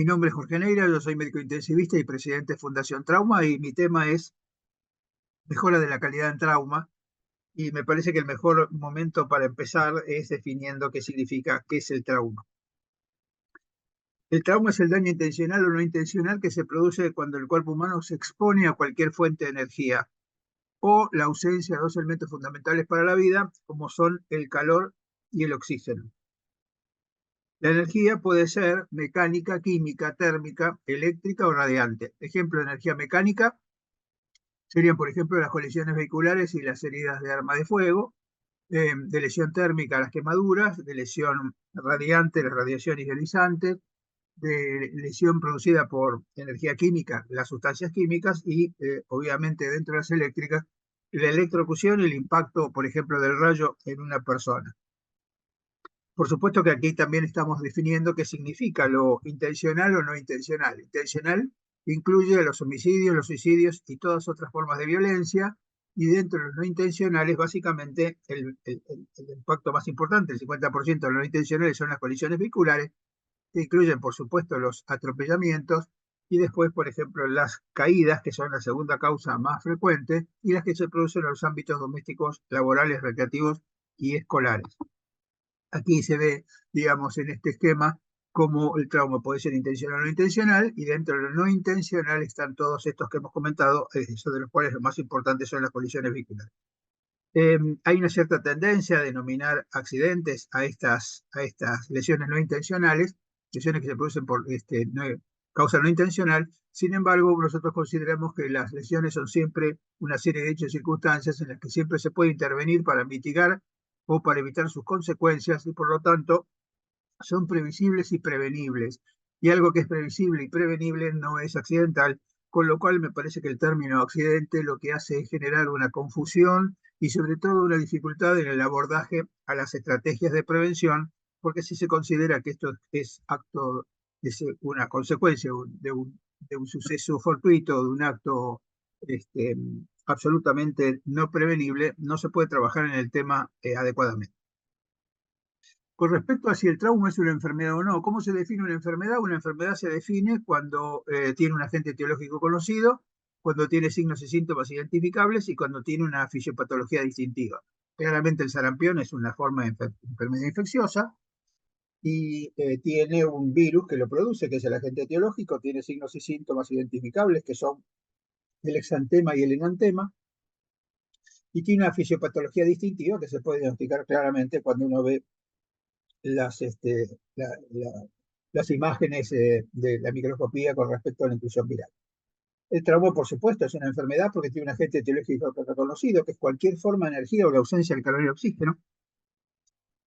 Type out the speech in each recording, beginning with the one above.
nombre es Jorge Neira, yo soy médico intensivista y presidente de Fundación Trauma y mi tema es mejora de la calidad en trauma y me parece que el mejor momento para empezar es definiendo qué significa, qué es el trauma. El trauma es el daño intencional o no intencional que se produce cuando el cuerpo humano se expone a cualquier fuente de energía o la ausencia de dos elementos fundamentales para la vida, como son el calor y el oxígeno. La energía puede ser mecánica, química, térmica, eléctrica o radiante. Ejemplo de energía mecánica serían, por ejemplo, las colisiones vehiculares y las heridas de arma de fuego, de lesión térmica las quemaduras, de lesión radiante las radiaciones ionizantes, de lesión producida por energía química, las sustancias químicas y, obviamente, dentro de las eléctricas, la electrocución y el impacto, por ejemplo, del rayo en una persona. Por supuesto que aquí también estamos definiendo qué significa lo intencional o no intencional. Intencional incluye los homicidios, los suicidios y todas otras formas de violencia, y dentro de los no intencionales, básicamente, el impacto más importante, el 50% de los no intencionales son las colisiones vehiculares, que incluyen, por supuesto, los atropellamientos, y después, por ejemplo, las caídas, que son la segunda causa más frecuente, y las que se producen en los ámbitos domésticos, laborales, recreativos y escolares. Aquí se ve, digamos, en este esquema, cómo el trauma puede ser intencional o no intencional, y dentro de lo no intencional están todos estos que hemos comentado, de los cuales los más importantes son las colisiones vehiculares. Hay una cierta tendencia a denominar accidentes a estas lesiones no intencionales, lesiones que se producen por causa no intencional. Sin embargo, nosotros consideramos que las lesiones son siempre una serie de hechos y circunstancias en las que siempre se puede intervenir para mitigar o para evitar sus consecuencias, y por lo tanto son previsibles y prevenibles. Y algo que es previsible y prevenible no es accidental, con lo cual me parece que el término accidente lo que hace es generar una confusión y sobre todo una dificultad en el abordaje a las estrategias de prevención, porque si se considera que esto es una consecuencia de un suceso fortuito, de un acto este, absolutamente no prevenible, no se puede trabajar en el tema adecuadamente. Con respecto a si el trauma es una enfermedad o no, ¿cómo se define una enfermedad? Una enfermedad se define cuando tiene un agente etiológico conocido, cuando tiene signos y síntomas identificables y cuando tiene una fisiopatología distintiva. Claramente el sarampión es una forma de enfermedad infecciosa y tiene un virus que lo produce, que es el agente etiológico, tiene signos y síntomas identificables, que son el exantema y el enantema, y tiene una fisiopatología distintiva que se puede diagnosticar claramente cuando uno ve las, las imágenes de la microscopía con respecto a la inclusión viral. El trauma, por supuesto, es una enfermedad porque tiene un agente etiológico reconocido, que es cualquier forma de energía o la ausencia del calor y oxígeno.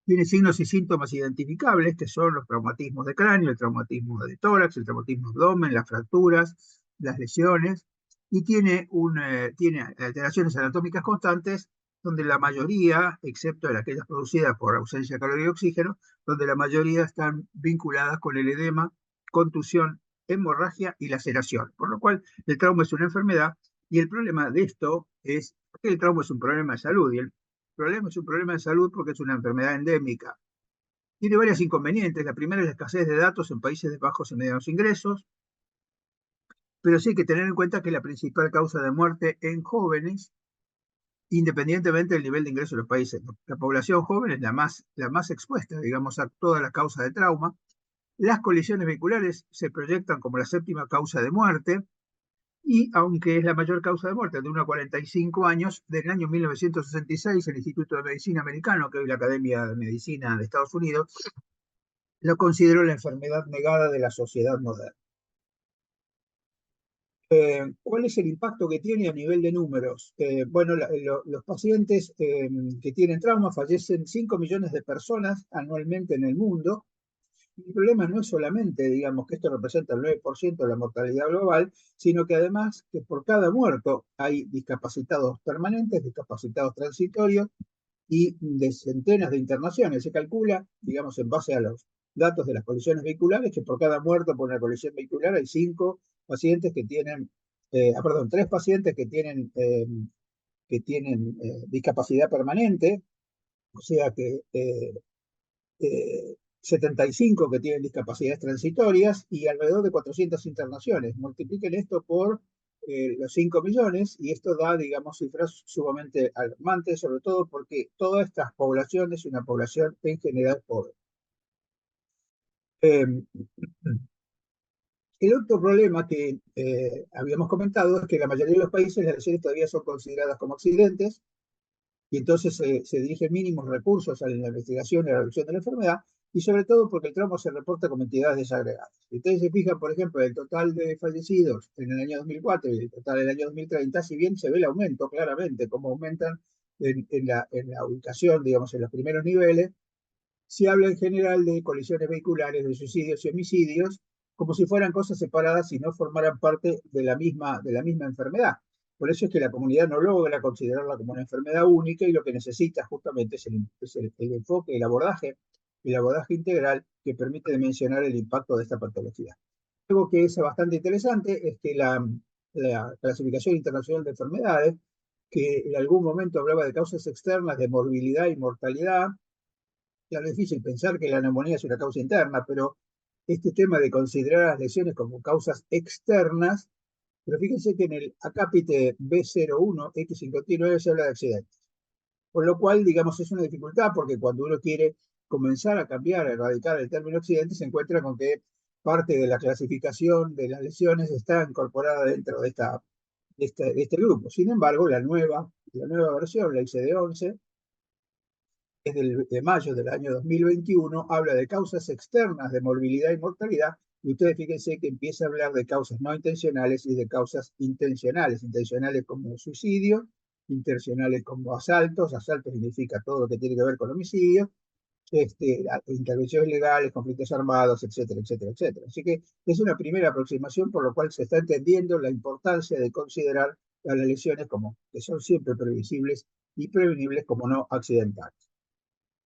Tiene signos y síntomas identificables, que son los traumatismos de cráneo, el traumatismo de tórax, el traumatismo de abdomen, las fracturas, las lesiones, y tiene alteraciones anatómicas constantes, donde la mayoría, excepto en aquellas producidas por ausencia de calor y oxígeno, donde la mayoría están vinculadas con el edema, contusión, hemorragia y laceración. Por lo cual, el trauma es una enfermedad, y el problema de esto es que el trauma es un problema de salud, y el problema es un problema de salud porque es una enfermedad endémica. Tiene varios inconvenientes. La primera es la escasez de datos en países de bajos y medianos ingresos, pero sí hay que tener en cuenta que es la principal causa de muerte en jóvenes, independientemente del nivel de ingreso de los países. La población joven es la más expuesta, digamos, a todas las causas de trauma. Las colisiones vehiculares se proyectan como la séptima causa de muerte, y aunque es la mayor causa de muerte de 1 a 45 años, del año 1966, el Instituto de Medicina Americano, que hoy es la Academia de Medicina de Estados Unidos, lo consideró la enfermedad negada de la sociedad moderna. ¿Cuál es el impacto que tiene a nivel de números? Bueno, los pacientes que tienen trauma fallecen 5 millones de personas anualmente en el mundo. El problema no es solamente, digamos, que esto representa el 9% de la mortalidad global, sino que además que por cada muerto hay discapacitados permanentes, discapacitados transitorios y de centenas de internaciones. Se calcula, digamos, en base a los datos de las colisiones vehiculares, que por cada muerto por una colisión vehicular hay 5 pacientes que tienen, perdón, 3 pacientes que tienen discapacidad permanente, o sea que 75 que tienen discapacidades transitorias y alrededor de 400 internaciones. Multipliquen esto por los 5 millones y esto da, digamos, cifras sumamente alarmantes, sobre todo porque toda esta población es una población en general pobre. Eh, el otro problema que habíamos comentado es que en la mayoría de los países las lesiones todavía son consideradas como accidentes y entonces se dirigen mínimos recursos a la investigación y a la reducción de la enfermedad, y sobre todo porque el trauma se reporta como entidades desagregadas. Si ustedes se fijan, por ejemplo, el total de fallecidos en el año 2004 y el total en el año 2030, si bien se ve el aumento claramente, como aumentan en la ubicación, digamos, en los primeros niveles, se habla en general de colisiones vehiculares, de suicidios y homicidios, como si fueran cosas separadas y no formaran parte de la misma enfermedad. Por eso es que la comunidad no logra considerarla como una enfermedad única y lo que necesita justamente es el enfoque, el abordaje integral que permite dimensionar el impacto de esta patología. Algo que es bastante interesante es que la clasificación internacional de enfermedades, que en algún momento hablaba de causas externas de morbilidad y mortalidad. Claro, es difícil pensar que la neumonía es una causa interna, pero este tema de considerar las lesiones como causas externas, pero fíjense que en el acápite B01X59 se habla de accidentes. Con lo cual, digamos, es una dificultad porque cuando uno quiere comenzar a cambiar, a erradicar el término accidente, se encuentra con que parte de la clasificación de las lesiones está incorporada dentro de este grupo. Sin embargo, la nueva versión, la ICD-11, es de mayo del año 2021, habla de causas externas de morbilidad y mortalidad, y ustedes fíjense que empieza a hablar de causas no intencionales y de causas intencionales, intencionales como suicidio, intencionales como asaltos, asaltos significa todo lo que tiene que ver con homicidio, intervenciones legales, conflictos armados, etcétera, etcétera, etcétera. Así que es una primera aproximación por lo cual se está entendiendo la importancia de considerar a las lesiones como que son siempre previsibles y prevenibles como no accidentales.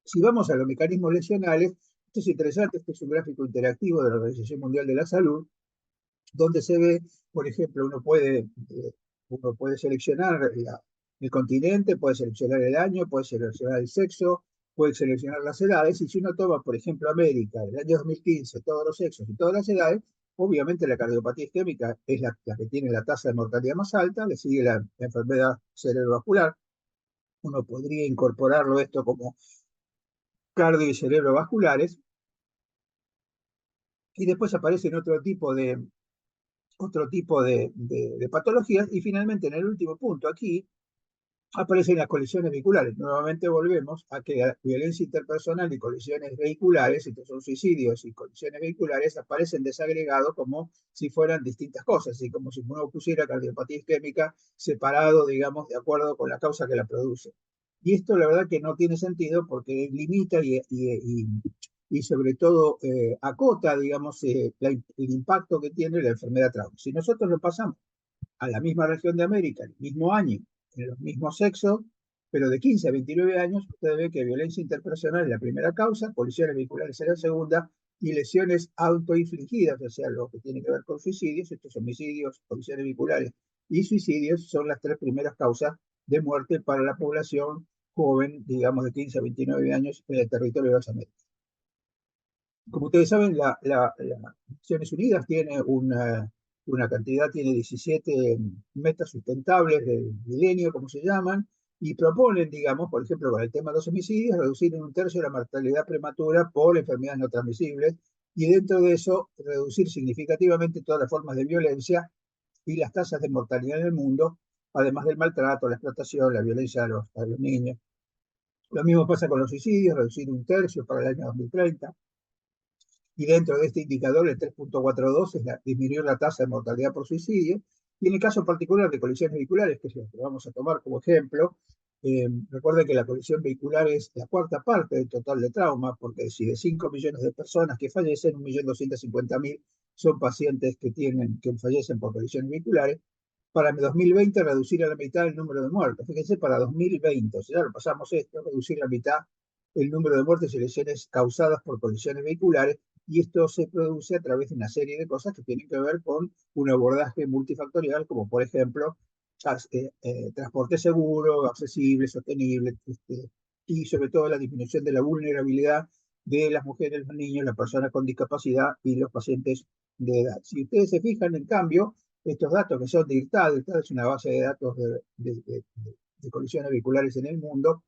Si vamos a los mecanismos lesionales, esto es interesante, este es un gráfico interactivo de la Organización Mundial de la Salud, donde se ve, por ejemplo, uno puede seleccionar el continente, puede seleccionar el año, puede seleccionar el sexo, puede seleccionar las edades, y si uno toma, por ejemplo, América, el año 2015, todos los sexos y todas las edades, obviamente la cardiopatía isquémica es la que tiene la tasa de mortalidad más alta, le sigue la enfermedad cerebrovascular. Uno podría incorporarlo esto como cardio y cerebrovasculares, y después aparecen otro tipo de patologías, y finalmente en el último punto aquí aparecen las colisiones vehiculares. Nuevamente volvemos a que la violencia interpersonal y colisiones vehiculares, estos son suicidios y colisiones vehiculares, aparecen desagregados como si fueran distintas cosas, y como si uno pusiera cardiopatía isquémica separado, digamos, de acuerdo con la causa que la produce. Y esto la verdad que no tiene sentido porque limita y sobre todo acota, digamos, el impacto que tiene la enfermedad trauma. Si nosotros lo pasamos a la misma región de América, el mismo año, en los mismos sexos, pero de 15 a 29 años, usted ve que violencia interpersonal es la primera causa, colisiones vehiculares es la segunda, y lesiones autoinfligidas, o sea, lo que tiene que ver con suicidios, estos homicidios, colisiones vehiculares y suicidios son las tres primeras causas de muerte para la población joven, digamos, de 15 a 29 años en el territorio de las Américas. Como ustedes saben, las Naciones Unidas tiene una cantidad, tiene 17 metas sustentables del milenio, como se llaman, y proponen, digamos, por ejemplo, con el tema de los homicidios, reducir en 1/3 la mortalidad prematura por enfermedades no transmisibles, y dentro de eso, reducir significativamente todas las formas de violencia y las tasas de mortalidad en el mundo, además del maltrato, la explotación, la violencia a los niños. Lo mismo pasa con los suicidios, reducir 1/3 para el año 2030. Y dentro de este indicador, el 3.42 es disminuir la tasa de mortalidad por suicidio. Y en el caso particular de colisiones vehiculares, que es lo que vamos a tomar como ejemplo, recuerden que la colisión vehicular es la cuarta parte del total de trauma, porque si de 5 millones de personas que fallecen, 1.250.000 son pacientes que fallecen por colisiones vehiculares. Para 2020 reducir a la mitad el número de muertos. Fíjense, para 2020, o sea, ya lo pasamos esto, reducir a la mitad el número de muertes y lesiones causadas por colisiones vehiculares, y esto se produce a través de una serie de cosas que tienen que ver con un abordaje multifactorial, como por ejemplo transporte seguro, accesible, sostenible, y sobre todo la disminución de la vulnerabilidad de las mujeres, los niños, las personas con discapacidad y los pacientes de edad. Si ustedes se fijan, en cambio, estos datos que son de IRTAD, IRTAD es una base de datos de colisiones vehiculares en el mundo,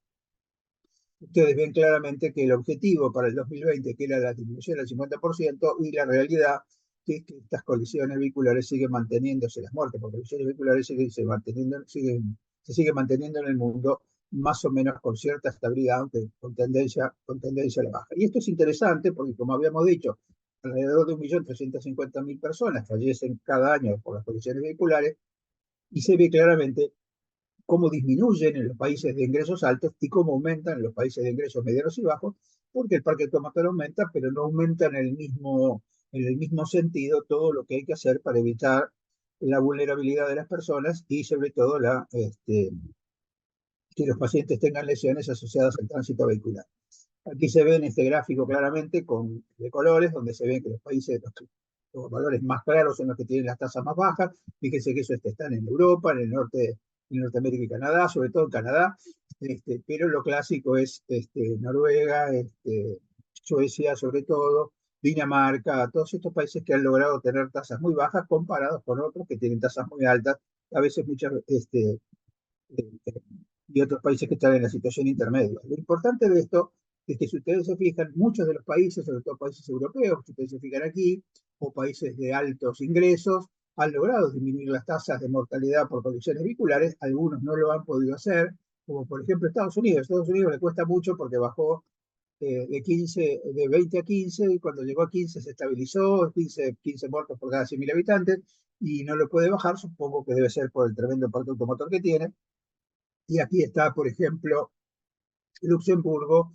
ustedes ven claramente que el objetivo para el 2020, que era la disminución del 50%, y la realidad que es que estas colisiones vehiculares siguen manteniéndose, las muertes por colisiones vehiculares se siguen manteniendo en el mundo más o menos con cierta estabilidad, aunque con tendencia a la baja. Y esto es interesante porque, como habíamos dicho, alrededor de 1.350.000 personas fallecen cada año por las colisiones vehiculares, y se ve claramente cómo disminuyen en los países de ingresos altos y cómo aumentan en los países de ingresos medianos y bajos, porque el parque automotor aumenta, pero no aumenta en el mismo sentido todo lo que hay que hacer para evitar la vulnerabilidad de las personas y sobre todo que los pacientes tengan lesiones asociadas al tránsito vehicular. Aquí se ve en este gráfico claramente de colores, donde se ven que los países, los valores más claros son los que tienen las tasas más bajas. Fíjense que eso están en Europa, en el norte, en Norteamérica y Canadá, sobre todo en Canadá, pero lo clásico es Noruega, Suecia sobre todo, Dinamarca, todos estos países que han logrado tener tasas muy bajas comparados con otros que tienen tasas muy altas, a veces muchas, y otros países que están en la situación intermedia. Lo importante de esto es que si ustedes se fijan, muchos de los países, sobre todo países europeos, si ustedes se fijan aquí, o países de altos ingresos, han logrado disminuir las tasas de mortalidad por colisiones vehiculares, algunos no lo han podido hacer, como por ejemplo Estados Unidos. Estados Unidos le cuesta mucho porque bajó de 20 a 15, y cuando llegó a 15 se estabilizó, 15 muertos por cada 100.000 habitantes, y no lo puede bajar, supongo que debe ser por el tremendo parque automotor que tiene. Y aquí está, por ejemplo, Luxemburgo.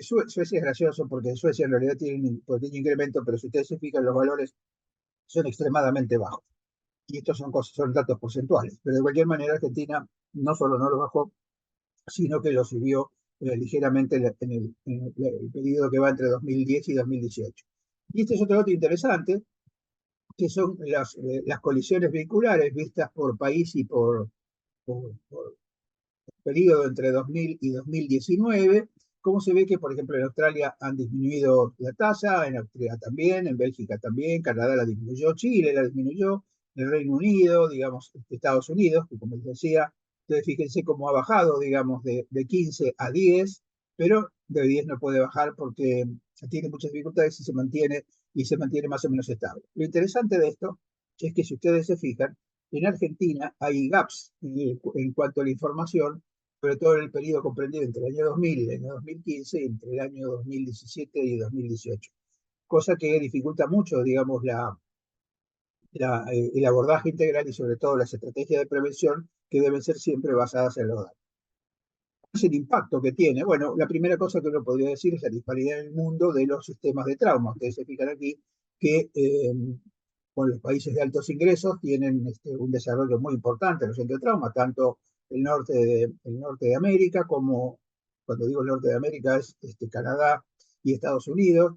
Suecia es gracioso porque Suecia en realidad tiene un pequeño incremento, pero si ustedes se fijan, los valores son extremadamente bajos. Y estos son datos porcentuales. Pero de cualquier manera, Argentina no solo no los bajó, sino que los subió ligeramente en el periodo que va entre 2010 y 2018. Y este es otro dato interesante, que son las colisiones vehiculares vistas por país y por periodo entre 2000 y 2019, cómo se ve que, por ejemplo, en Australia han disminuido la tasa, en Austria también, en Bélgica también, Canadá la disminuyó, Chile la disminuyó, el Reino Unido, digamos, Estados Unidos, que como les decía, entonces fíjense cómo ha bajado, digamos, de 15 a 10, pero de 10 no puede bajar porque tiene muchas dificultades y se mantiene más o menos estable. Lo interesante de esto es que si ustedes se fijan, en Argentina hay gaps en cuanto a la información, sobre todo en el periodo comprendido entre el año 2000 y el año 2015, y entre el año 2017 y 2018, cosa que dificulta mucho, digamos, el abordaje integral y sobre todo las estrategias de prevención que deben ser siempre basadas en los datos. ¿Cuál es el impacto que tiene? Bueno, la primera cosa que uno podría decir es la disparidad en el mundo de los sistemas de trauma. Ustedes se fijan aquí que los países de altos ingresos tienen un desarrollo muy importante en los centros de trauma, tanto el norte de América como, cuando digo el norte de América, es Canadá y Estados Unidos,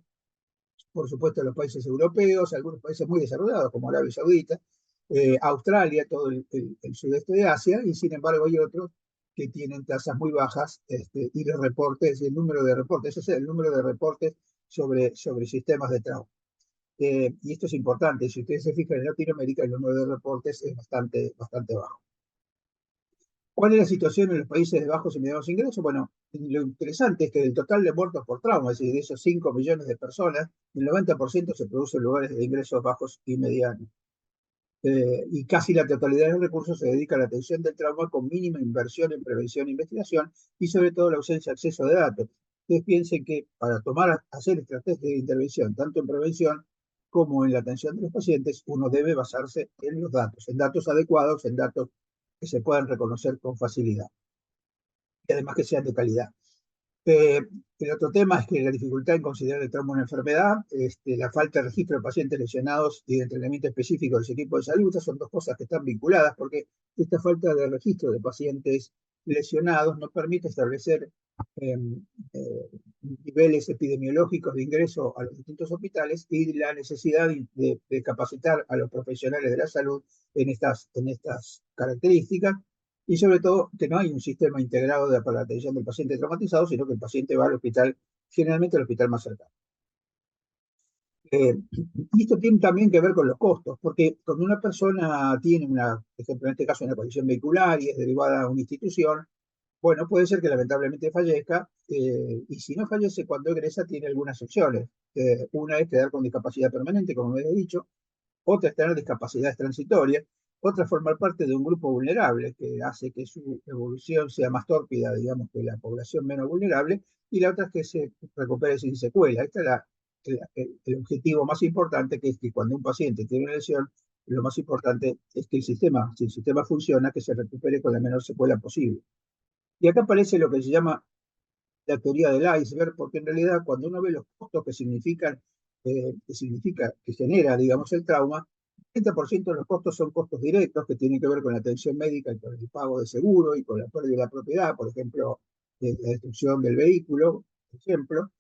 por supuesto los países europeos, algunos países muy desarrollados como Arabia Saudita, Australia, todo el sudeste de Asia, y sin embargo hay otros que tienen tasas muy bajas, y los reportes, el número de reportes, ese es el número de reportes sobre sistemas de trauma. Y esto es importante, si ustedes se fijan en Latinoamérica, el número de reportes es bastante bajo. ¿Cuál es la situación en los países de bajos y medianos ingresos? Bueno, lo interesante es que del total de muertos por trauma, es decir, de esos 5 millones de personas, el 90% se produce en lugares de ingresos bajos y medianos. Y casi la totalidad de los recursos se dedica a la atención del trauma con mínima inversión en prevención e investigación y sobre todo la ausencia de acceso de datos. Ustedes piensen que para hacer estrategias de intervención, tanto en prevención como en la atención de los pacientes, uno debe basarse en los datos, en datos adecuados, en datos que se puedan reconocer con facilidad y además que sean de calidad. Eh, el otro tema es que la dificultad en considerar el trauma una enfermedad, la falta de registro de pacientes lesionados y de entrenamiento específico de los equipos de salud, estas son dos cosas que están vinculadas, porque esta falta de registro de pacientes lesionados nos permite establecer eh, eh, niveles epidemiológicos de ingreso a los distintos hospitales y la necesidad de capacitar a los profesionales de la salud en estas características, y sobre todo que no hay un sistema integrado para la atención del paciente traumatizado, sino que el paciente va al hospital generalmente el hospital más cercano. Y esto tiene también que ver con los costos, porque cuando una persona tiene por ejemplo, en este caso, una condición vehicular y es derivada a una institución, bueno, puede ser que lamentablemente fallezca, y si no fallece cuando egresa, tiene algunas opciones. Una es quedar con discapacidad permanente, como me he dicho, otra es tener discapacidades transitorias, otra es formar parte de un grupo vulnerable, que hace que su evolución sea más tórpida, digamos, que la población menos vulnerable, y la otra es que se recupere sin secuela. Este es el objetivo más importante, que es que cuando un paciente tiene una lesión, lo más importante es que si el sistema funciona, que se recupere con la menor secuela posible. Y acá aparece lo que se llama la teoría del iceberg, porque en realidad cuando uno ve los costos que genera, digamos, el trauma, el 30% de los costos son costos directos que tienen que ver con la atención médica y con el pago de seguro y con la pérdida de la propiedad, por ejemplo, la destrucción del vehículo, por ejemplo.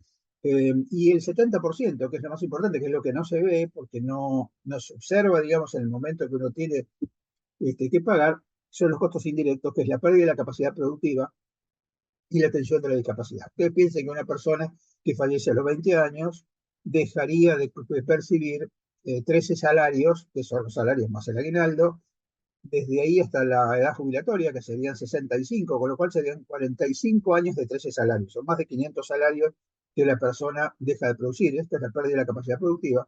Y el 70%, que es lo más importante, que es lo que no se ve porque no se observa, digamos, en el momento que uno tiene que pagar, son los costos indirectos, que es la pérdida de la capacidad productiva y la atención de la discapacidad. Ustedes piensen que una persona que fallece a los 20 años dejaría de percibir 13 salarios, que son los salarios más el aguinaldo, desde ahí hasta la edad jubilatoria, que serían 65, con lo cual serían 45 años de 13 salarios. Son más de 500 salarios que la persona deja de producir. Esta es la pérdida de la capacidad productiva.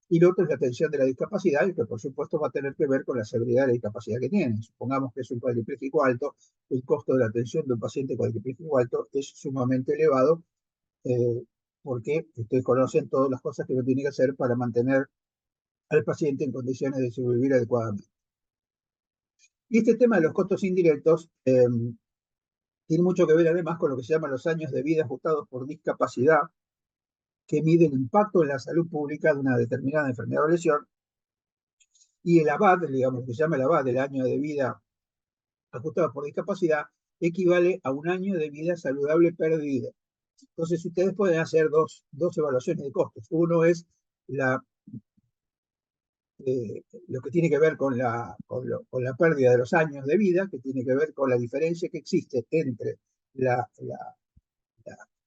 Y lo otro es la atención de la discapacidad, y que por supuesto va a tener que ver con la severidad de la discapacidad que tiene. Supongamos que es un cuadripléjico alto, el costo de la atención de un paciente cuadripléjico alto es sumamente elevado, eh, porque ustedes conocen todas las cosas que uno tiene que hacer para mantener al paciente en condiciones de sobrevivir adecuadamente. Y este tema de los costos indirectos tiene mucho que ver además con lo que se llaman los años de vida ajustados por discapacidad, que mide el impacto en la salud pública de una determinada enfermedad o lesión, y el ABAD, digamos, lo que se llama el ABAD, el año de vida ajustado por discapacidad, equivale a un año de vida saludable perdido. Entonces, ustedes pueden hacer dos evaluaciones de costos. Uno es lo que tiene que ver con la pérdida de los años de vida, que tiene que ver con la diferencia que existe entre la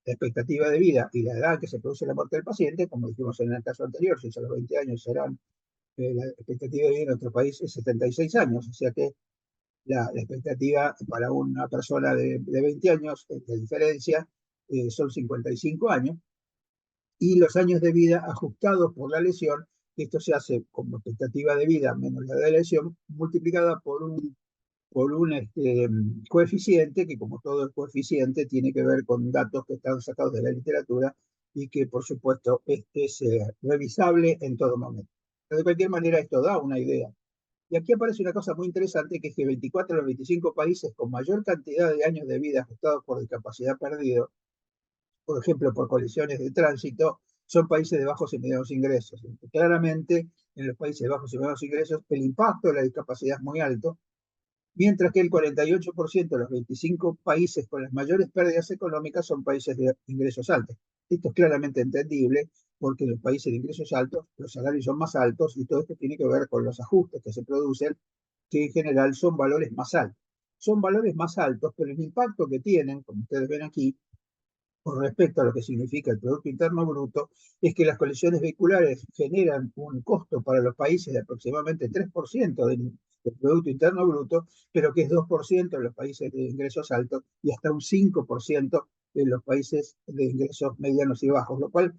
expectativa de vida y la edad en que se produce la muerte del paciente. Como dijimos en el caso anterior, si es a los 20 años serán, la expectativa de vida en nuestro país es 76 años, o sea que la expectativa para una persona de 20 años, de diferencia, son 55 años, y los años de vida ajustados por la lesión, esto se hace como expectativa de vida menos la de la lesión, multiplicada por un coeficiente, que como todo el coeficiente tiene que ver con datos que están sacados de la literatura y que por supuesto es revisable en todo momento. Pero de cualquier manera esto da una idea. Y aquí aparece una cosa muy interesante, que es que 24 de los 25 países con mayor cantidad de años de vida ajustados por discapacidad perdido, por ejemplo, por colisiones de tránsito, son países de bajos y medianos ingresos. Claramente, en los países de bajos y medianos ingresos, el impacto de la discapacidad es muy alto, mientras que el 48% de los 25 países con las mayores pérdidas económicas son países de ingresos altos. Esto es claramente entendible, porque en los países de ingresos altos los salarios son más altos, y todo esto tiene que ver con los ajustes que se producen, que en general son valores más altos. Son valores más altos, pero el impacto que tienen, como ustedes ven aquí, con respecto a lo que significa el Producto Interno Bruto, es que las colisiones vehiculares generan un costo para los países de aproximadamente 3% del Producto Interno Bruto, pero que es 2% en los países de ingresos altos y hasta un 5% en los países de ingresos medianos y bajos, lo cual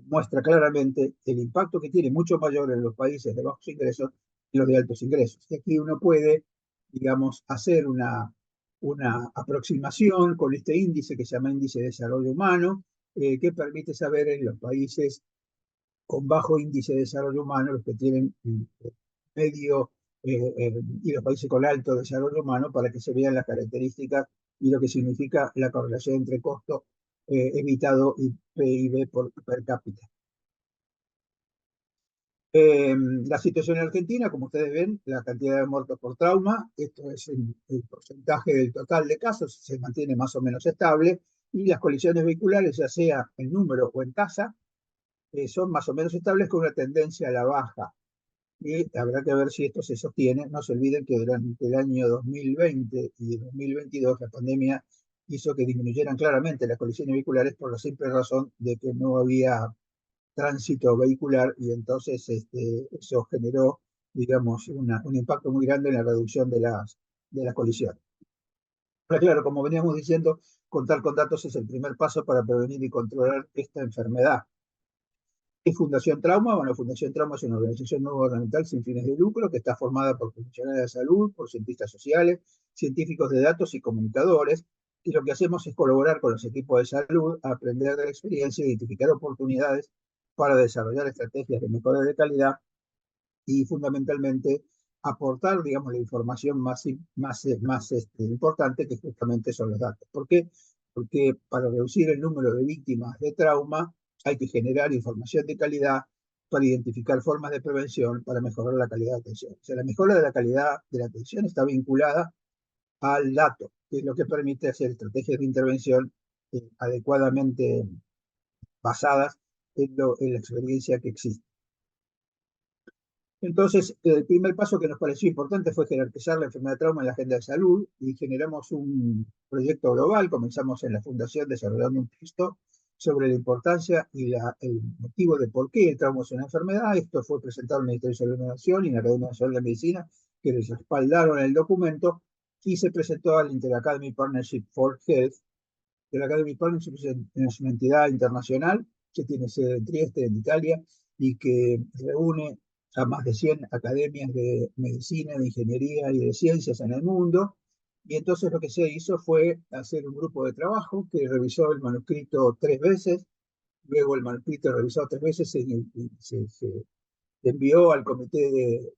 muestra claramente el impacto que tiene mucho mayor en los países de bajos ingresos que los de altos ingresos. Y aquí uno puede, digamos, hacer una aproximación con este índice que se llama índice de desarrollo humano, que permite saber en los países con bajo índice de desarrollo humano, los que tienen medio, y los países con alto desarrollo humano, para que se vean las características y lo que significa la correlación entre costo evitado y PIB por per cápita. La situación en Argentina, como ustedes ven, la cantidad de muertos por trauma, esto es el porcentaje del total de casos, se mantiene más o menos estable, y las colisiones vehiculares, ya sea en número o en tasa, son más o menos estables con una tendencia a la baja. Y habrá que ver si esto se sostiene. No se olviden que durante el año 2020 y 2022 la pandemia hizo que disminuyeran claramente las colisiones vehiculares por la simple razón de que no había tránsito vehicular y entonces eso generó, digamos, un impacto muy grande en la reducción de las colisiones. Pero claro, como veníamos diciendo, contar con datos es el primer paso para prevenir y controlar esta enfermedad. ¿Qué Fundación Trauma? Bueno, Fundación Trauma es una organización no gubernamental sin fines de lucro que está formada por profesionales de salud, por cientistas sociales, científicos de datos y comunicadores. Y lo que hacemos es colaborar con los equipos de salud, aprender de la experiencia, identificar oportunidades para desarrollar estrategias de mejora de calidad y fundamentalmente aportar, digamos, la información más importante, que justamente son los datos. ¿Por qué? Porque para reducir el número de víctimas de trauma hay que generar información de calidad para identificar formas de prevención para mejorar la calidad de atención. O sea, la mejora de la calidad de la atención está vinculada al dato, que es lo que permite hacer estrategias de intervención adecuadamente basadas en la experiencia que existe. Entonces, el primer paso que nos pareció importante fue jerarquizar la enfermedad de trauma en la agenda de salud y generamos un proyecto global. Comenzamos en la Fundación desarrollando un texto sobre la importancia y el motivo de por qué el trauma es una enfermedad. Esto fue presentado al Ministerio de Salud de la Nación y en la Academia Nacional de Medicina, que les respaldaron el documento, y se presentó al Interacademy Partnership for Health. El Academy Partnership es una entidad internacional que tiene sede en Trieste, en Italia, y que reúne a más de 100 academias de medicina, de ingeniería y de ciencias en el mundo. Y entonces lo que se hizo fue hacer un grupo de trabajo que revisó el manuscrito 3 veces, luego el manuscrito revisado 3 veces y se envió al comité de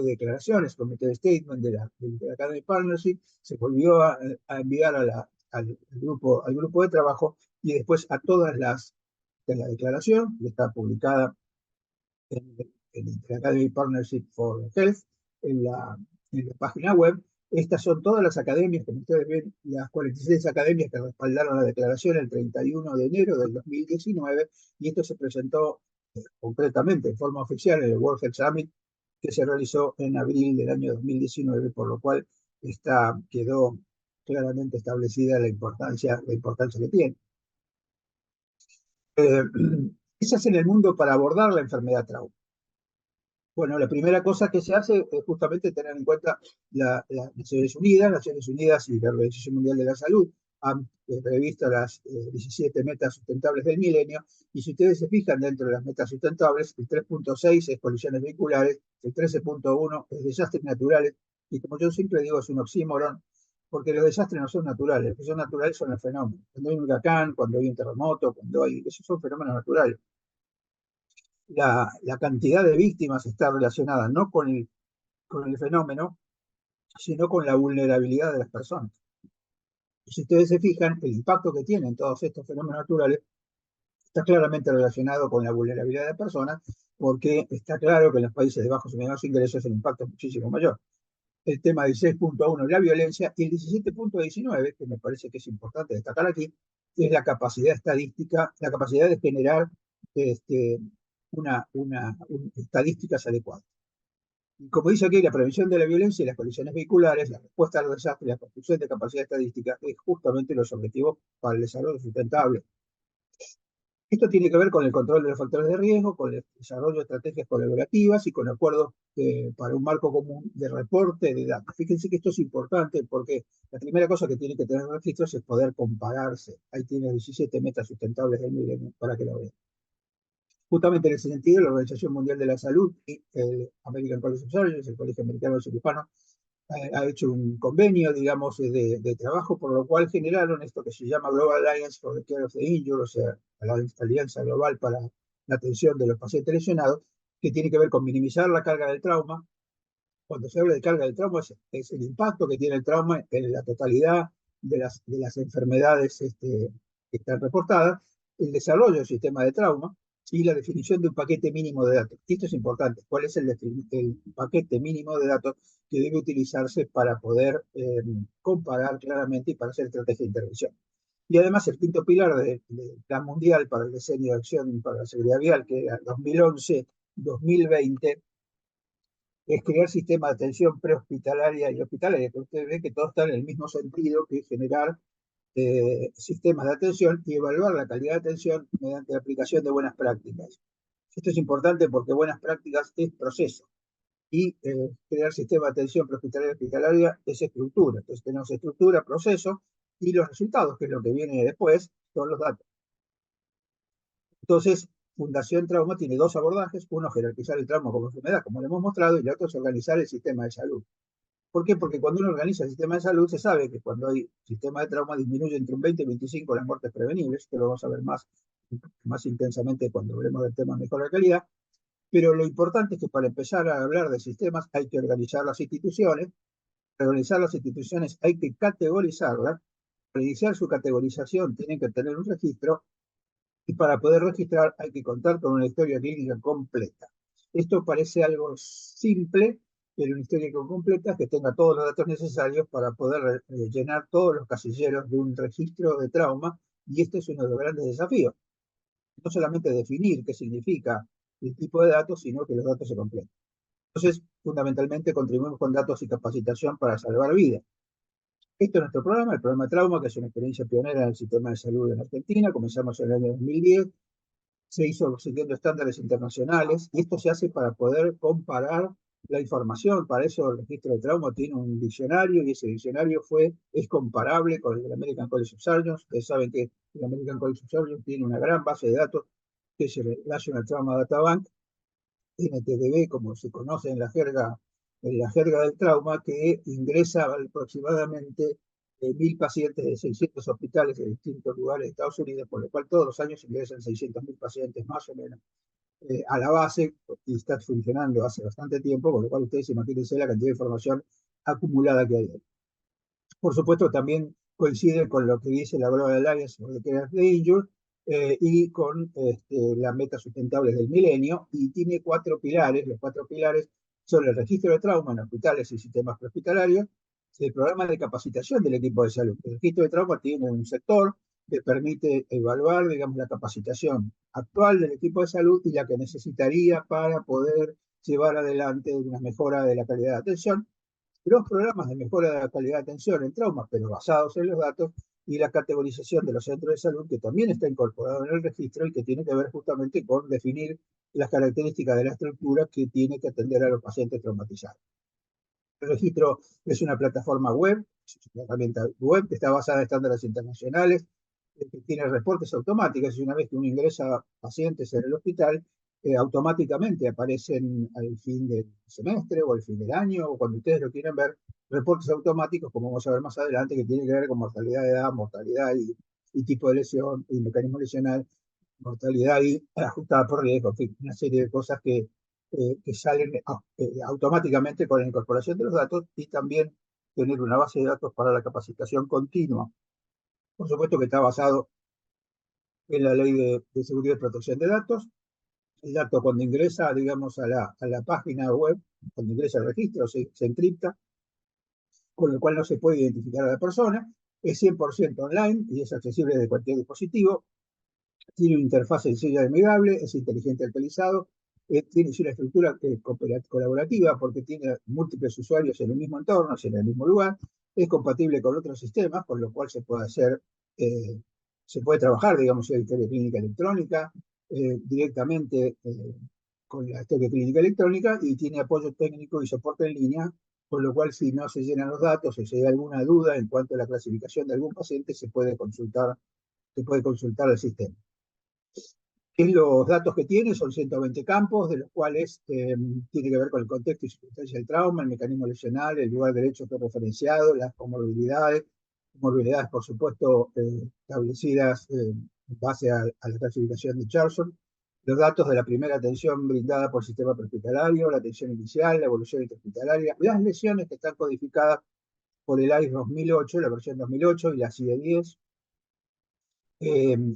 declaraciones, comité de statement de la Academy Partnership, se volvió a enviar al grupo de trabajo y después a todas de la declaración, que está publicada en, en la Academy Partnership for Health, en en la página web. Estas son todas las academias, como ustedes ven, las 46 academias que respaldaron la declaración el 31 de enero del 2019, y esto se presentó concretamente en forma oficial en el World Health Summit que se realizó en abril del año 2019, por lo cual quedó claramente establecida la importancia que tiene. Eh, ¿Qué se hace en el mundo para abordar la enfermedad trauma? Bueno, la primera cosa que se hace es justamente tener en cuenta las Naciones Unidas y la Organización Mundial de la Salud han previsto las 17 metas sustentables del milenio, y si ustedes se fijan dentro de las metas sustentables, el 3.6 es colisiones vehiculares, el 13.1 es desastres naturales, y como yo siempre digo, es un oxímoron, porque los desastres no son naturales, los que son naturales son los fenómenos. Cuando hay un huracán, cuando hay un terremoto, esos son fenómenos naturales. La cantidad de víctimas está relacionada no con el fenómeno, sino con la vulnerabilidad de las personas. Y si ustedes se fijan, el impacto que tienen todos estos fenómenos naturales está claramente relacionado con la vulnerabilidad de las personas, porque está claro que en los países de bajos y medianos ingresos el impacto es muchísimo mayor. El tema del 6.1 es la violencia, y el 17.19, que me parece que es importante destacar aquí, es la capacidad estadística, la capacidad de generar este, estadísticas adecuadas. Y como dice aquí, la prevención de la violencia y las colisiones vehiculares, la respuesta a los desastres y la construcción de capacidad estadística es justamente los objetivos para el desarrollo sustentable. Esto tiene que ver con el control de los factores de riesgo, con el desarrollo de estrategias colaborativas y con acuerdos para un marco común de reporte de datos. Fíjense que esto es importante porque la primera cosa que tiene que tener registros es poder compararse. Ahí tiene 17 metas sustentables del milenio para que lo vean. Justamente en ese sentido, la Organización Mundial de la Salud y el American College of Surgeons, el Colegio Americano de Cirujanos, ha hecho un convenio, digamos, de trabajo, por lo cual generaron esto que se llama Global Alliance for the Care of the Injured, o sea, la Alianza Global para la Atención de los Pacientes Lesionados, que tiene que ver con minimizar la carga del trauma. Cuando se habla de carga del trauma, es el impacto que tiene el trauma en la totalidad de las enfermedades que están reportadas, el desarrollo del sistema de trauma y la definición de un paquete mínimo de datos. Esto es importante. ¿Cuál es el paquete mínimo de datos que debe utilizarse para poder comparar claramente y para hacer estrategia de intervención? Y además el quinto pilar del Plan Mundial para el Diseño de Acción para la Seguridad Vial, que era 2011-2020, es crear sistemas de atención prehospitalaria y hospitalaria, que ustedes ven que todos están en el mismo sentido, que es generar sistemas de atención y evaluar la calidad de atención mediante la aplicación de buenas prácticas. Esto es importante porque buenas prácticas es proceso y crear sistema de atención prehospitalaria y hospitalaria es estructura. Entonces tenemos estructura, proceso y los resultados, que es lo que viene después, son los datos. Entonces, Fundación Trauma tiene dos abordajes: uno, jerarquizar el trauma como enfermedad, como lo hemos mostrado, y el otro es organizar el sistema de salud. ¿Por qué? Porque cuando uno organiza el sistema de salud, se sabe que cuando hay sistema de trauma disminuye entre un 20 y 25 las muertes prevenibles, que lo vamos a ver más intensamente cuando hablemos del tema de mejora de calidad. Pero lo importante es que para empezar a hablar de sistemas hay que organizar las instituciones. Para organizar las instituciones hay que categorizarlas. Para iniciar su categorización tienen que tener un registro, y para poder registrar hay que contar con una historia clínica completa. Esto parece algo simple, pero una historia completa que tenga todos los datos necesarios para poder llenar todos los casilleros de un registro de trauma, y este es uno de los grandes desafíos. No solamente definir qué significa el tipo de datos, sino que los datos se completen. Entonces, fundamentalmente contribuimos con datos y capacitación para salvar vidas. Esto es nuestro programa, el programa Trauma, que es una experiencia pionera en el sistema de salud en Argentina. Comenzamos en el año 2010, se hizo siguiendo estándares internacionales, y esto se hace para poder comparar la información. Para eso el registro de trauma tiene un diccionario, y ese diccionario es comparable con el del American College of Surgeons. Ustedes saben que el American College of Surgeons tiene una gran base de datos, que es el National Trauma Data Bank, NTDB, como se conoce en la jerga del trauma, que ingresa aproximadamente 1.000 pacientes de 600 hospitales de distintos lugares de Estados Unidos, por lo cual todos los años ingresan 600.000 pacientes más o menos a la base, y está funcionando hace bastante tiempo, con lo cual ustedes imagínense la cantidad de información acumulada que hay ahí. Por supuesto, también coincide con lo que dice la Global Alliance for the Care of the Injured, y con las metas sustentables del milenio, y tiene cuatro pilares. Los cuatro pilares son el registro de trauma en hospitales y sistemas prehospitalarios, el programa de capacitación del equipo de salud. El registro de trauma tiene un sector que permite evaluar, digamos, la capacitación actual del equipo de salud y la que necesitaría para poder llevar adelante una mejora de la calidad de atención, los programas de mejora de la calidad de atención en traumas, pero basados en los datos, y la categorización de los centros de salud, que también está incorporado en el registro y que tiene que ver justamente con definir las características de la estructura que tiene que atender a los pacientes traumatizados. El registro es una plataforma web, es una herramienta web que está basada en estándares internacionales, que tiene reportes automáticos, y una vez que uno ingresa pacientes en el hospital, automáticamente aparecen al fin del semestre o al fin del año, o cuando ustedes lo quieren ver, reportes automáticos, como vamos a ver más adelante, que tienen que ver con mortalidad de edad, mortalidad y tipo de lesión, y mecanismo lesional, mortalidad y ajustada por riesgo, en fin, una serie de cosas que salen automáticamente con la incorporación de los datos, y también tener una base de datos para la capacitación continua. Por supuesto que está basado en la ley de seguridad y protección de datos. El dato, cuando ingresa, digamos, a la página web, cuando ingresa al registro, se encripta, con lo cual no se puede identificar a la persona. Es 100% online y es accesible de cualquier dispositivo. Tiene una interfaz sencilla y amigable, es inteligente actualizado, tiene una estructura colaborativa porque tiene múltiples usuarios en el mismo entorno, en el mismo lugar. Es compatible con otros sistemas, con lo cual se puede trabajar, digamos, en la historia clínica electrónica, directamente con la historia clínica electrónica, y tiene apoyo técnico y soporte en línea, con lo cual si no se llenan los datos o si hay alguna duda en cuanto a la clasificación de algún paciente, se puede consultar el sistema. Los datos que tiene son 120 campos, de los cuales tiene que ver con el contexto y circunstancia del trauma, el mecanismo lesional, el lugar derecho que referenciado, las comorbilidades, por supuesto establecidas en base a la clasificación de Charson, los datos de la primera atención brindada por el sistema prehospitalario, la atención inicial, la evolución intrahospitalaria, las lesiones que están codificadas por el AIS 2008, la versión 2008, y la CIE-10.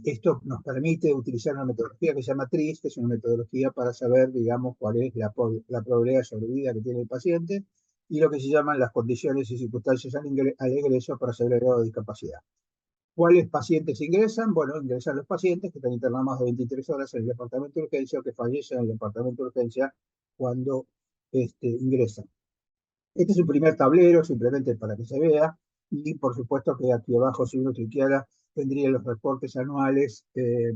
Esto nos permite utilizar una metodología que se llama TRIS, que es una metodología para saber, digamos, cuál es la probabilidad de sobrevida que tiene el paciente, y lo que se llaman las condiciones y circunstancias al ingreso para saber el grado de discapacidad. ¿Cuáles pacientes ingresan? Bueno, ingresan los pacientes que están internados más de 23 horas en el departamento de urgencia, o que fallecen en el departamento de urgencia cuando ingresan. Este es un primer tablero, simplemente para que se vea. y por supuesto que aquí abajo, si uno cliqueara, tendría los reportes anuales,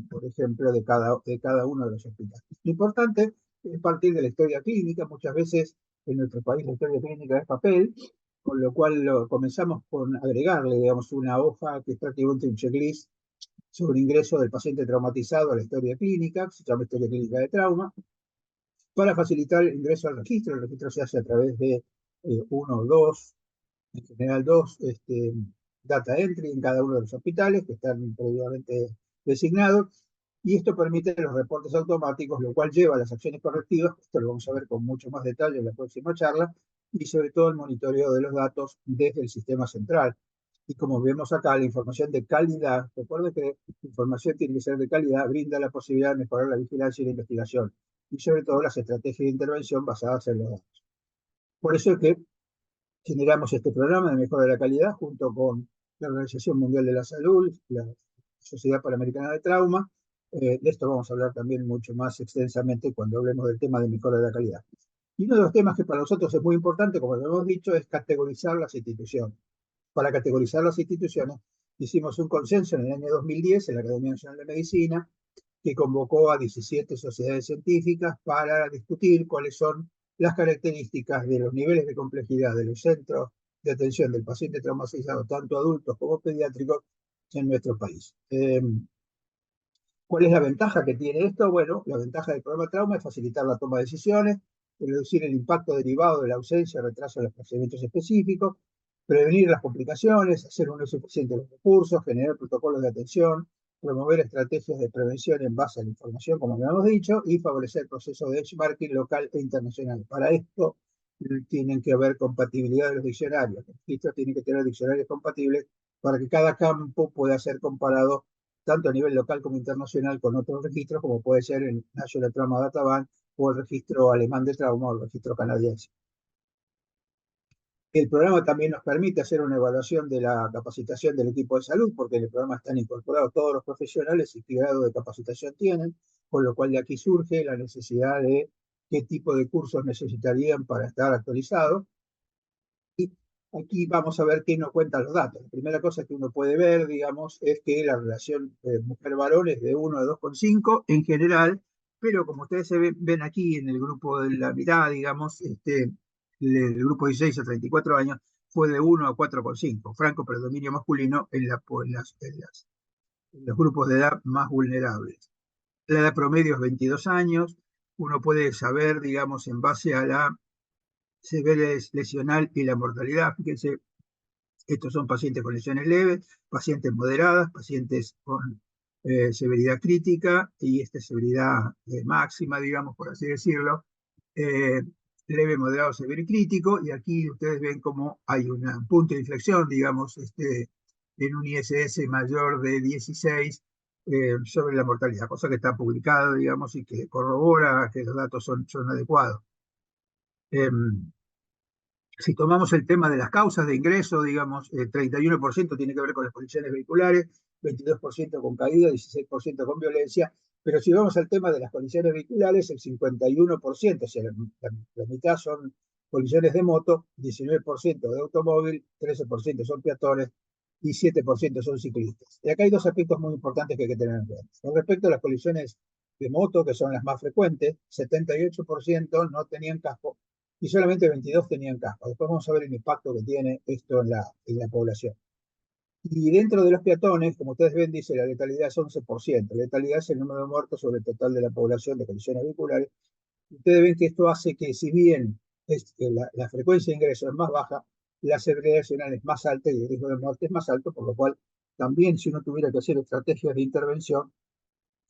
por ejemplo, de cada uno de los hospitales. Lo importante es partir de la historia clínica. Muchas veces en nuestro país la historia clínica es papel, con lo cual comenzamos con agregarle, digamos, una hoja que es prácticamente un checklist sobre ingreso del paciente traumatizado a la historia clínica, que se llama historia clínica de trauma, para facilitar el ingreso al registro. El registro se hace a través de uno o dos, en general dos, data entry en cada uno de los hospitales que están previamente designados, y esto permite los reportes automáticos, lo cual lleva a las acciones correctivas. Esto lo vamos a ver con mucho más detalle en la próxima charla, y sobre todo el monitoreo de los datos desde el sistema central. Y como vemos acá, la información de calidad, recuerden que la información tiene que ser de calidad, brinda la posibilidad de mejorar la vigilancia y la investigación, y sobre todo las estrategias de intervención basadas en los datos. Por eso es que generamos este programa de mejora de la calidad junto con la Organización Mundial de la Salud, la Sociedad Panamericana de Trauma. De esto vamos a hablar también mucho más extensamente cuando hablemos del tema de mejora de la calidad. Y uno de los temas que para nosotros es muy importante, como lo hemos dicho, es categorizar las instituciones. Para categorizar las instituciones, hicimos un consenso en el año 2010 en la Academia Nacional de Medicina, que convocó a 17 sociedades científicas para discutir cuáles son las características de los niveles de complejidad de los centros de atención del paciente traumatizado, tanto adultos como pediátricos, en nuestro país. ¿Cuál es la ventaja que tiene esto? Bueno, la ventaja del programa Trauma es facilitar la toma de decisiones, reducir el impacto derivado de la ausencia o retraso de los procedimientos específicos, prevenir las complicaciones, hacer un uso eficiente de los recursos, generar protocolos de atención, promover estrategias de prevención en base a la información, como ya hemos dicho, y favorecer procesos de benchmarking local e internacional. Para esto tienen que haber compatibilidad de los diccionarios. Los registros tienen que tener diccionarios compatibles para que cada campo pueda ser comparado tanto a nivel local como internacional con otros registros, como puede ser el National Trauma Data Bank o el registro alemán de trauma o el registro canadiense. El programa también nos permite hacer una evaluación de la capacitación del equipo de salud, porque en el programa están incorporados todos los profesionales y qué grado de capacitación tienen, con lo cual de aquí surge la necesidad de qué tipo de cursos necesitarían para estar actualizados. Y aquí vamos a ver qué nos cuentan los datos. La primera cosa que uno puede ver, digamos, es que la relación mujer-varón es de 1 a 2,5 en general, pero como ustedes ven aquí en el grupo de la mitad, digamos, el grupo 16 a 34 años fue de 1 a 4,5, franco predominio masculino en los grupos de edad más vulnerables. La edad promedio es 22 años. Uno puede saber, digamos, en base a la severidad lesional y la mortalidad. Fíjense, estos son pacientes con lesiones leves, pacientes moderadas, pacientes con severidad crítica, y esta severidad máxima, digamos, por así decirlo, eh, leve, moderado, severo y crítico. Y aquí ustedes ven cómo hay un punto de inflexión, digamos, en un ISS mayor de 16 sobre la mortalidad, cosa que está publicada, digamos, y que corrobora que los datos son adecuados. Si tomamos el tema de las causas de ingreso, digamos, el 31% tiene que ver con las colisiones vehiculares, 22% con caída, 16% con violencia, pero si vamos al tema de las colisiones vehiculares, el 51%, o sea, la mitad son colisiones de moto, 19% de automóvil, 13% son peatones y 7% son ciclistas. Y acá hay dos aspectos muy importantes que hay que tener en cuenta. Con respecto a las colisiones de moto, que son las más frecuentes, 78% no tenían casco y solamente 22 tenían casco. Después vamos a ver el impacto que tiene esto en la población. Y dentro de los peatones, como ustedes ven, dice la letalidad es 11%. La letalidad es el número de muertos sobre el total de la población de colisiones vehiculares. Ustedes ven que esto hace que, si bien la frecuencia de ingreso es más baja, la severidad lesional es más alta y el riesgo de muerte es más alto, por lo cual también, si uno tuviera que hacer estrategias de intervención,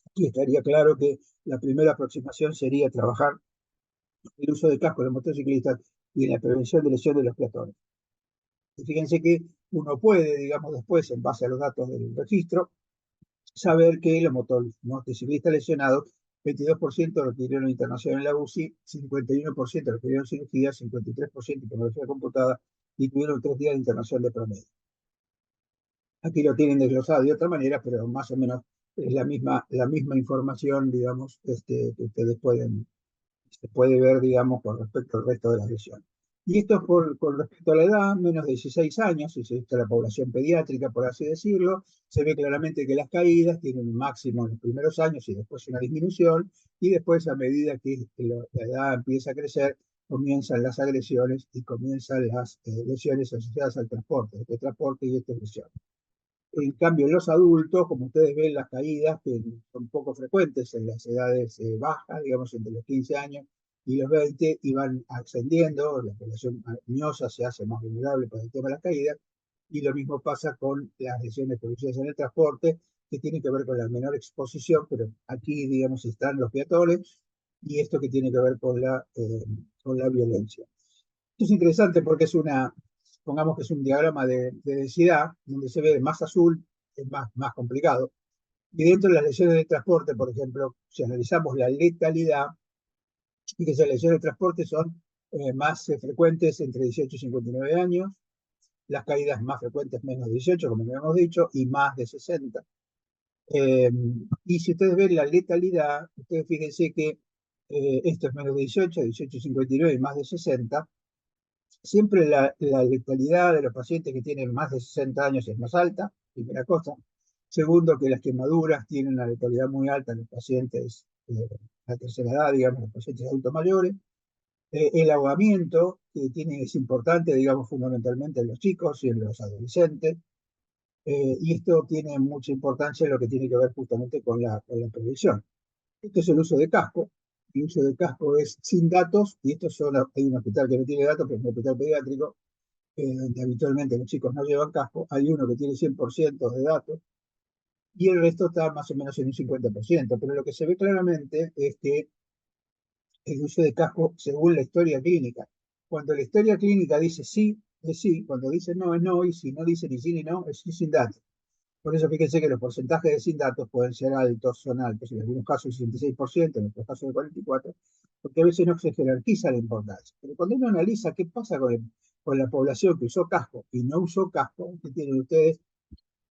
aquí estaría claro que la primera aproximación sería trabajar el uso de casco de motociclistas y en la prevención de lesiones de los peatones. Y fíjense que uno puede, digamos, después, en base a los datos del registro, saber que los motociclistas lesionados, 22% requirieron internación en la UCI, 51% requirieron cirugía, 53% tomografía computada y tuvieron 3 días de internación de promedio. Aquí lo tienen desglosado de otra manera, pero más o menos es la misma información, digamos, que ustedes se puede ver, digamos, con respecto al resto de las lesiones. Y esto es con respecto a la edad, menos de 16 años, es esta la población pediátrica, por así decirlo. Se ve claramente que las caídas tienen un máximo en los primeros años y después una disminución, y después a medida que la edad empieza a crecer, comienzan las agresiones y comienzan las lesiones asociadas al transporte, este transporte y estas lesiones. En cambio, en los adultos, como ustedes ven, las caídas que son poco frecuentes en las edades bajas, digamos entre los 15 años y los 20, y van ascendiendo, la población añosa se hace más vulnerable para el tema de las caídas, y lo mismo pasa con las lesiones producidas en el transporte, que tienen que ver con la menor exposición, pero aquí, digamos, están los peatones, y esto que tiene que ver con la violencia. Esto es interesante porque pongamos que es un diagrama de densidad, donde se ve más azul, es más complicado. Y dentro de las lesiones de transporte, por ejemplo, si analizamos la letalidad, y que esas lesiones de transporte son más frecuentes entre 18 y 59 años, las caídas más frecuentes menos de 18, como habíamos dicho, y más de 60. Y si ustedes ven la letalidad, ustedes fíjense que esto es menos de 18, 18, 59 y más de 60. Siempre la letalidad de los pacientes que tienen más de 60 años es más alta, primera cosa. Segundo, que las quemaduras tienen una letalidad muy alta en los pacientes de la tercera edad, digamos, los pacientes adultos mayores. El ahogamiento, que es importante, digamos, fundamentalmente en los chicos y en los adolescentes. Y esto tiene mucha importancia en lo que tiene que ver justamente con la prevención. Este es el uso de casco. El uso de casco es sin datos, y hay un hospital que no tiene datos, que es un hospital pediátrico, donde habitualmente los chicos no llevan casco. Hay uno que tiene 100% de datos, y el resto está más o menos en un 50%. Pero lo que se ve claramente es que el uso de casco, según la historia clínica, cuando la historia clínica dice sí, es sí; cuando dice no, es no; y si no dice ni sí ni no, es sí sin datos. Por eso fíjense que los porcentajes de sin datos pueden ser altos, son altos, en algunos casos el 66%, en otros casos el 44%, porque a veces no se jerarquiza la importancia. Pero cuando uno analiza qué pasa con la población que usó casco y no usó casco, que tienen ustedes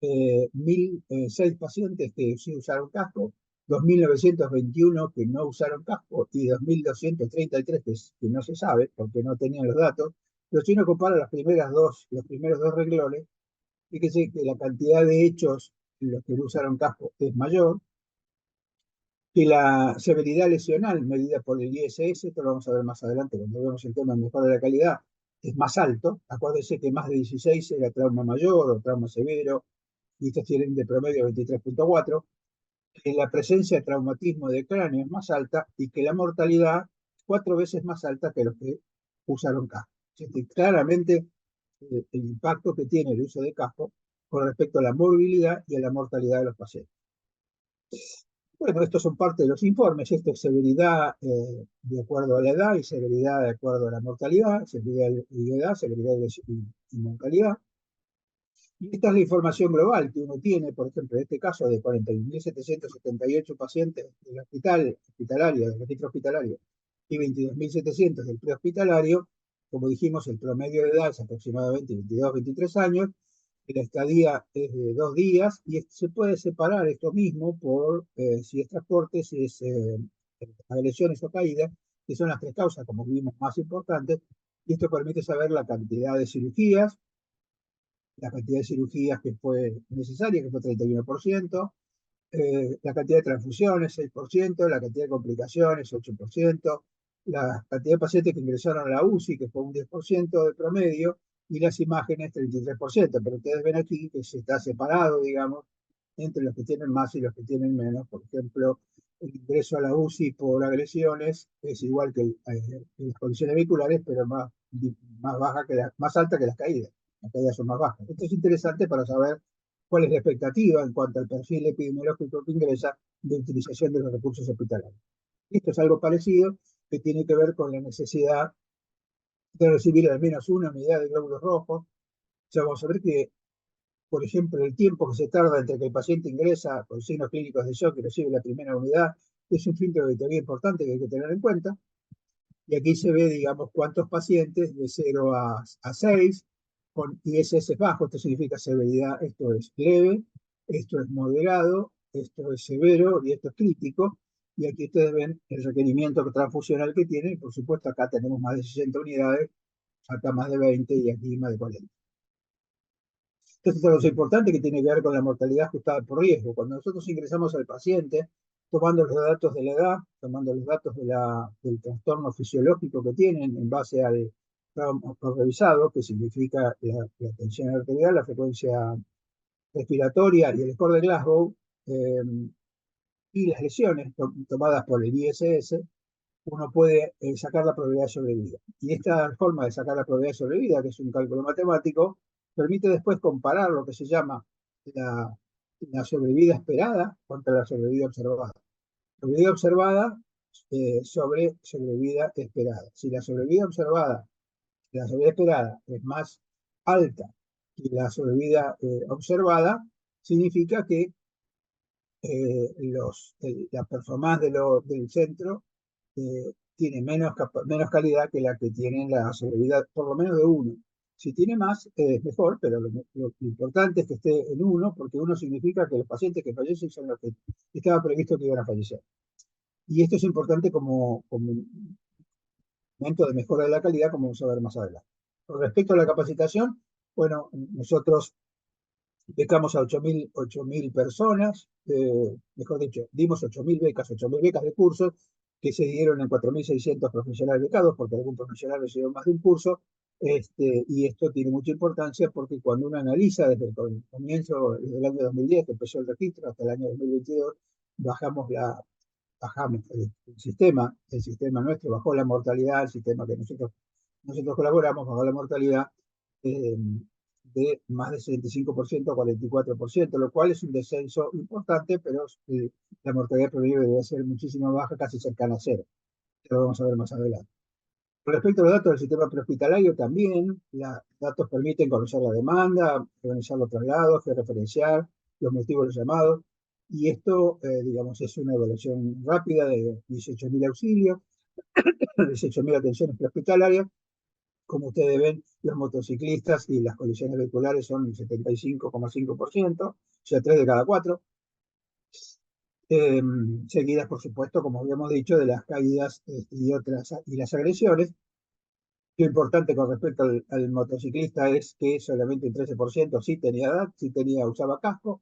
1.006 pacientes que sí usaron casco, 2.921 que no usaron casco y 2.233 que no se sabe porque no tenían los datos. Pero si uno compara los primeros dos renglones, fíjese que la cantidad de hechos en los que no usaron casco es mayor, que la severidad lesional medida por el ISS, esto lo vamos a ver más adelante cuando vemos el tema de mejora de la calidad, es más alto. Acuérdense que más de 16 era trauma mayor o trauma severo, y estos tienen de promedio 23.4, que la presencia de traumatismo de cráneo es más alta y que la mortalidad es 4 veces más alta que los que usaron casco. Así que claramente el impacto que tiene el uso de casco con respecto a la morbilidad y a la mortalidad de los pacientes. Bueno, estos son parte de los informes. Esto es severidad de acuerdo a la edad y severidad de acuerdo a la mortalidad, severidad y edad, severidad y mortalidad. Y esta es la información global que uno tiene, por ejemplo, en este caso de 41.778 pacientes del hospitalario, del registro hospitalario, y 22.700 del prehospitalario. Como dijimos, el promedio de edad es aproximadamente 22, 23 años, la estadía es de 2 días, y se puede separar esto mismo por si es transporte, si es agresiones o caídas, que son las tres causas, como vimos, más importantes, y esto permite saber la cantidad de cirugías, la cantidad de cirugías que fue necesaria, que fue 31%, la cantidad de transfusiones, 6%, la cantidad de complicaciones, 8%, la cantidad de pacientes que ingresaron a la UCI, que fue un 10% de promedio, y las imágenes, 33%. Pero ustedes ven aquí que se está separado, digamos, entre los que tienen más y los que tienen menos. Por ejemplo, el ingreso a la UCI por agresiones es igual que en las condiciones vehiculares, pero más alta que las caídas. Las caídas son más bajas. Esto es interesante para saber cuál es la expectativa en cuanto al perfil epidemiológico que ingresa de utilización de los recursos hospitalarios. Esto es algo parecido que tiene que ver con la necesidad de recibir al menos una unidad de glóbulos rojos. Ya vamos a ver que, por ejemplo, el tiempo que se tarda entre que el paciente ingresa con signos clínicos de shock y recibe la primera unidad es un filtro de teoría importante que hay que tener en cuenta. Y aquí se ve, digamos, cuántos pacientes de 0 a 6 con ISS bajo. Esto significa severidad, esto es leve, esto es moderado, esto es severo y esto es crítico. Y aquí ustedes ven el requerimiento transfusional que tiene. Y por supuesto, acá tenemos más de 60 unidades hasta más de 20 y aquí más de 40. Entonces, otra cosa importante que tiene que ver con la mortalidad ajustada por riesgo. Cuando nosotros ingresamos al paciente, tomando los datos de la edad, tomando los datos del trastorno fisiológico que tienen en base al revisado, que significa la tensión arterial, la frecuencia respiratoria y el score de Glasgow, eh, y las lesiones tomadas por el ISS, uno puede sacar la probabilidad de sobrevida. Y esta forma de sacar la probabilidad de sobrevida, que es un cálculo matemático, permite después comparar lo que se llama la, la sobrevida esperada contra la sobrevida observada. Sobrevida observada sobre sobrevida esperada. Si la sobrevida observada, la sobrevida esperada es más alta que la sobrevida observada, significa que la performance del centro tiene menos calidad que la que tiene la sobrevida, por lo menos de uno. Si tiene más, es mejor, pero lo importante es que esté en uno, porque uno significa que los pacientes que fallecen son los que estaba previsto que iban a fallecer. Y esto es importante como un momento de mejora de la calidad, como vamos a ver más adelante. Con respecto a la capacitación, bueno, nosotros becamos a 8.000 personas, mejor dicho, dimos 8.000 becas de cursos que se dieron en 4.600 profesionales becados, porque algún profesional recibió más de un curso, y esto tiene mucha importancia porque cuando uno analiza desde el comienzo, desde el año 2010, que empezó el registro, hasta el año 2022, bajamos el sistema nuestro bajó la mortalidad, el sistema que nosotros colaboramos bajó la mortalidad eh, de más de 75% a 44%, lo cual es un descenso importante, pero la mortalidad promedio debe ser muchísimo baja, casi cercana a cero. Lo vamos a ver más adelante. Con respecto a los datos del sistema prehospitalario, también los datos permiten conocer la demanda, organizar los traslados, georreferenciar los motivos de los llamados, y esto, digamos, es una evaluación rápida de 18.000 auxilios, 18.000 atenciones prehospitalarias. Como ustedes ven, los motociclistas y las colisiones vehiculares son el 75,5%, o sea, 3 de cada 4, seguidas, por supuesto, como habíamos dicho, de las caídas y las agresiones. Lo importante con respecto al motociclista es que solamente un 13% sí tenía edad, usaba casco,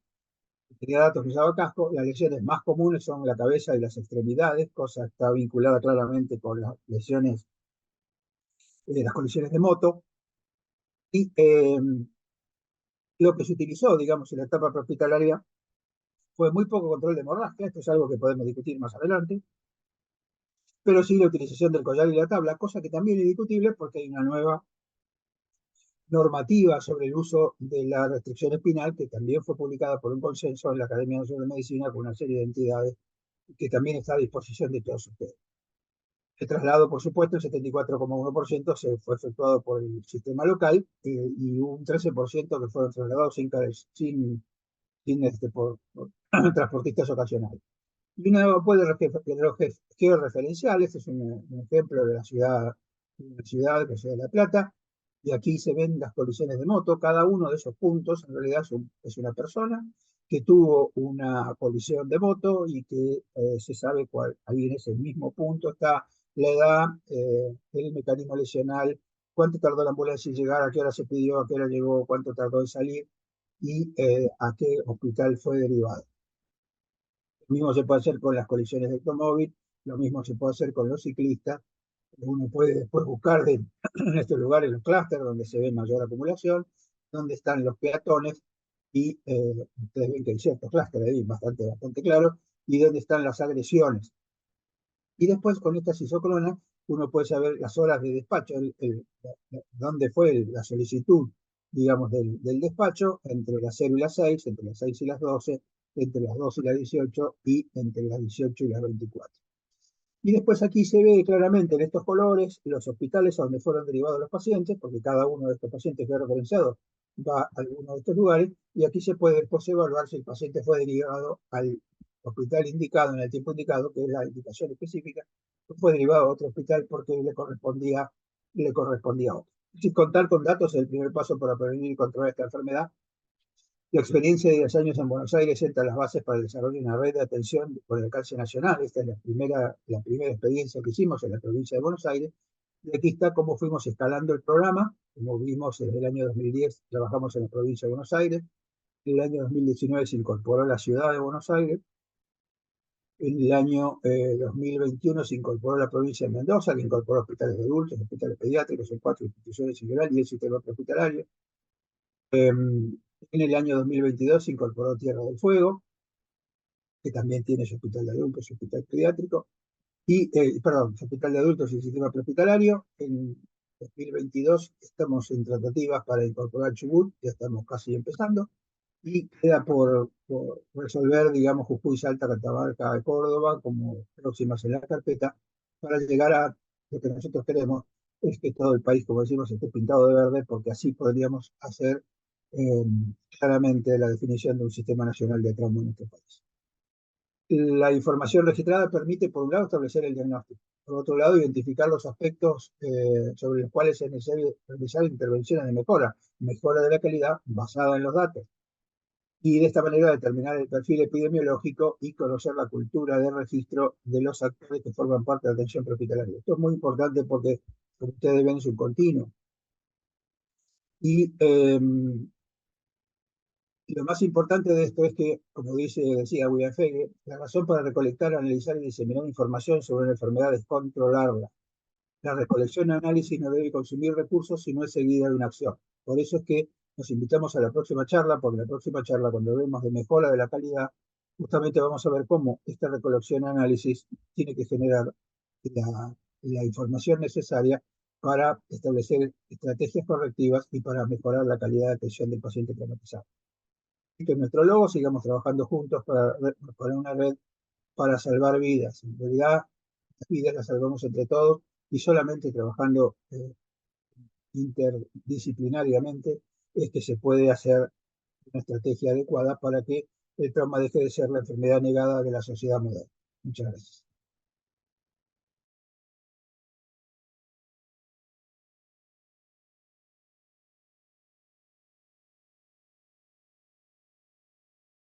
tenía datos que usaba casco. Las lesiones más comunes son la cabeza y las extremidades, cosa que está vinculada claramente con las lesiones de las colisiones de moto. Y lo que se utilizó, digamos, en la etapa prehospitalaria fue muy poco control de hemorragia, esto es algo que podemos discutir más adelante, pero sí la utilización del collar y la tabla, cosa que también es discutible porque hay una nueva normativa sobre el uso de la restricción espinal, que también fue publicada por un consenso en la Academia Nacional de Medicina con una serie de entidades que también está a disposición de todos ustedes. El traslado, por supuesto, el 74,1% se fue efectuado por el sistema local y un 13% que fueron trasladados por transportistas ocasionales. Y uno puede georreferenciar, este es un ejemplo de una ciudad que es de La Plata, y aquí se ven las colisiones de moto. Cada uno de esos puntos en realidad es una persona que tuvo una colisión de moto y que se sabe cuál, ahí en ese mismo punto está la edad, el mecanismo lesional, cuánto tardó la ambulancia en llegar, a qué hora se pidió, a qué hora llegó, cuánto tardó en salir y a qué hospital fue derivado. Lo mismo se puede hacer con las colisiones de automóvil, lo mismo se puede hacer con los ciclistas. Uno puede después buscar en estos lugares los clústeres donde se ve mayor acumulación, donde están los peatones, y ustedes ven que hay ciertos clústeres ahí bastante claros, y donde están las agresiones. Y después con estas isócronas uno puede saber las horas de despacho, dónde fue la solicitud, digamos, del despacho, entre las 0 y las 6, entre las 6 y las 12, entre las 2 y las 18 y entre las 18 y las 24. Y después aquí se ve claramente en estos colores los hospitales a donde fueron derivados los pacientes, porque cada uno de estos pacientes que he referenciado va a alguno de estos lugares, y aquí se puede después evaluar si el paciente fue derivado al hospital indicado en el tiempo indicado, que es la indicación específica, o fue derivado a otro hospital porque le correspondía a otro. Sin contar con datos, el primer paso para prevenir y controlar esta enfermedad. La experiencia de 10 años en Buenos Aires sienta las bases para el desarrollo de una red de atención por el alcance nacional. Esta es la primera experiencia que hicimos en la provincia de Buenos Aires, Y aquí está cómo fuimos escalando el programa. Como vimos, desde el año 2010 trabajamos en la provincia de Buenos Aires. En el año 2019 se incorporó a la ciudad de Buenos Aires. En el año 2021 se incorporó a la provincia de Mendoza, que incorporó hospitales de adultos, hospitales pediátricos en 4 instituciones en general y el sistema hospitalario. En el año 2022 se incorporó Tierra del Fuego, que también tiene su hospital de adultos, su hospital pediátrico, perdón, su hospital de adultos y el sistema prehospitalario. En 2022 estamos en tratativas para incorporar Chubut, ya estamos casi empezando, y queda por resolver, digamos, Jujuy, Salta, Catamarca, Córdoba como próximas en la carpeta, para llegar a lo que nosotros queremos, es que todo el país, como decimos, esté pintado de verde, porque así podríamos hacer eh, claramente la definición de un sistema nacional de trauma en nuestro país. La información registrada permite, por un lado, establecer el diagnóstico, por otro lado, identificar los aspectos sobre los cuales es necesario realizar intervenciones de mejora de la calidad basada en los datos, y de esta manera determinar el perfil epidemiológico y conocer la cultura de registro de los actores que forman parte de la atención prehospitalaria. Esto es muy importante porque, como ustedes ven, es un continuo. Y lo más importante de esto es que, como decía William Fege, la razón para recolectar, analizar y diseminar información sobre una enfermedad es controlarla. La recolección y análisis no debe consumir recursos si no es seguida de una acción. Por eso es que nos invitamos a la próxima charla, porque la próxima charla, cuando hablemos de mejora de la calidad, justamente vamos a ver cómo esta recolección y análisis tiene que generar la información necesaria para establecer estrategias correctivas y para mejorar la calidad de atención del paciente traumatizado. Y que en nuestro logo sigamos trabajando juntos para una red para salvar vidas. En realidad, las vidas las salvamos entre todos, y solamente trabajando interdisciplinariamente es que se puede hacer una estrategia adecuada para que el trauma deje de ser la enfermedad negada de la sociedad moderna. Muchas gracias.